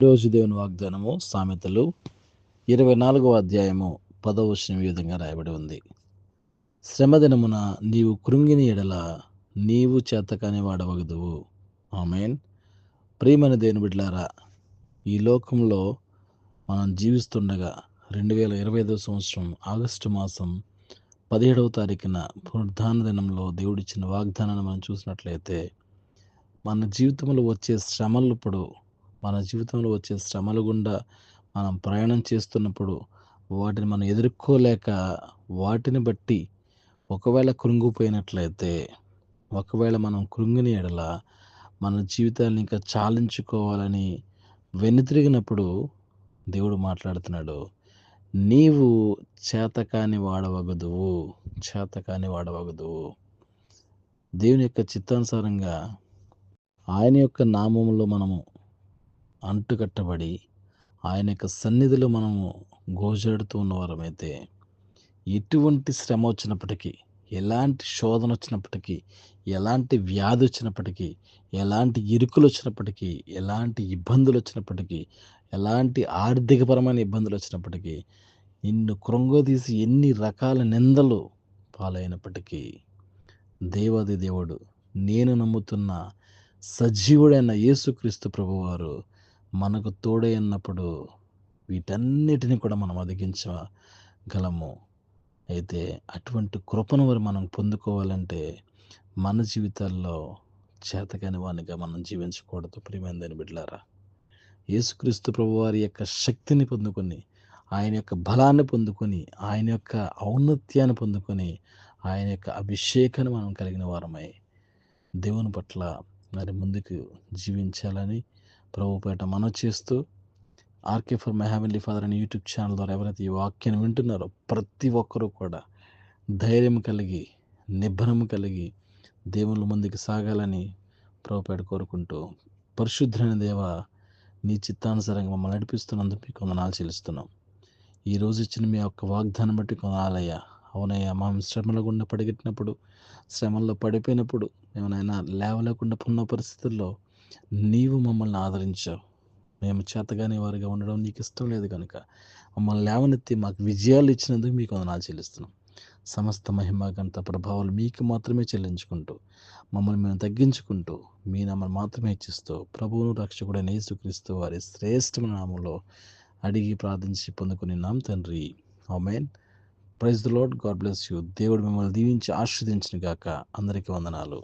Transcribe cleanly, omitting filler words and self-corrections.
రోజు దేవుని వాగ్దానము సామెతలు 24వ అధ్యాయము 10వ వచనం ఈ విధంగా రాయబడి ఉంది. శ్రమదినమున నీవు కృంగిని ఎడల నీవు చేతకాని వాడవగదువు. ఆమేన్. ప్రియమైన దేవుని బిడ్డలారా, ఈ లోకంలో మనం జీవిస్తుండగా 2025వ సంవత్సరం ఆగస్టు మాసం 17వ తారీఖున పునరుద్ధాన దినంలో దేవుడిచ్చిన వాగ్దానాన్ని మనం చూసినట్లయితే, మన జీవితంలో వచ్చే శ్రమల గుండా మనం ప్రయాణం చేస్తున్నప్పుడు వాటిని మనం ఎదుర్కోలేక వాటిని బట్టి ఒకవేళ కృంగిపోయినట్లయితే, ఒకవేళ మనం కృంగిని ఎడల మన జీవితాన్ని ఇంకా చాలించుకోవాలని వెనుతిరిగినప్పుడు దేవుడు మాట్లాడుతున్నాడు. నీవు చేతకాని వాడవగదువు. దేవుని యొక్క చిత్తానుసారంగా ఆయన యొక్క నామములో మనము అంటుకట్టబడి ఆయన యొక్క సన్నిధిలో మనము గోజాడుతూ ఉన్నవారమైతే, ఎటువంటి శ్రమ వచ్చినప్పటికీ, ఎలాంటి శోధన వచ్చినప్పటికీ, ఎలాంటి వ్యాధి వచ్చినప్పటికీ, ఎలాంటి ఇరుకులు వచ్చినప్పటికీ, ఎలాంటి ఇబ్బందులు వచ్చినప్పటికీ, ఎలాంటి ఆర్థికపరమైన ఇబ్బందులు వచ్చినప్పటికీ, నిన్ను కృంగదీసి ఎన్ని రకాల నిందలు పాలైనప్పటికీ, దేవాది దేవుడు, నేను నమ్ముతున్న సజీవుడైన యేసుక్రీస్తు ప్రభువారు మనకు తోడై ఉన్నప్పుడు వీటన్నిటిని కూడా మనం అధిగమించగలము. అయితే అటువంటి కృపను మనం పొందుకోవాలంటే మన జీవితాల్లో చేతకాని వానిగా మనం జీవించకూడదు. ప్రియమైన దేవుని బిడ్డలారా, యేసుక్రీస్తు ప్రభువారి యొక్క శక్తిని పొందుకొని, ఆయన యొక్క బలాన్ని పొందుకొని, ఆయన యొక్క ఔన్నత్యాన్ని పొందుకొని, ఆయన యొక్క అభిషేకాన్ని మనం కలిగిన వారమై దేవుని పట్ల మరి ముందుకు జీవించాలని ప్రభుపేట మనవి చేస్తూ, RK for my heavenly father అనే యూట్యూబ్ ఛానల్ ద్వారా ఎవరైతే ఈ వాక్యాన్ని వింటున్నారో ప్రతి ఒక్కరూ కూడా ధైర్యం కలిగి, నిబ్బరం కలిగి దేవుని ముందుకు సాగాలని ప్రభుపేట కోరుకుంటూ, పరిశుద్ధమైన దేవ, నీ చిత్తానుసారంగా మమ్మల్ని నడిపిస్తున్నందుకు మీకు వందనాలు చెల్లిస్తున్నాం. ఈరోజు ఇచ్చిన మీ యొక్క వాగ్దానం బట్టి కొందనాలయ్యా. అవునయ్యా, మా శ్రమల గుండా పడిగెట్టినప్పుడు, శ్రమల్లో పడిపోయినప్పుడు, ఏమైనా లేవలేకుండా ఉన్న పరిస్థితుల్లో నీవు మమ్మల్ని ఆదరించావు. మేము చేతగాని వారిగా ఉండడం నీకు ఇష్టం లేదు కనుక మమ్మల్ని లేవనెత్తి మాకు విజయాలు ఇచ్చినందుకు మీకు వందనాలు చెల్లిస్తున్నాం. సమస్త మహిమ ఘనత ప్రభావాలు మీకు మాత్రమే చెల్లించుకుంటూ, మమ్మల్ని మేము తగ్గించుకుంటూ, మీ నామను మాత్రమే ఇచ్చిస్తూ, ప్రభువును రక్షకుడైన యేసుక్రీస్తు వారి శ్రేష్టమైన నామంలో అడిగి ప్రార్థించి పొందుకుని నాం తండ్రి. ఆమేన్. Praise the Lord. God bless you. దేవుడు మిమ్మల్ని దీవించి ఆశీర్వదించును గాక. అందరికీ వందనాలు.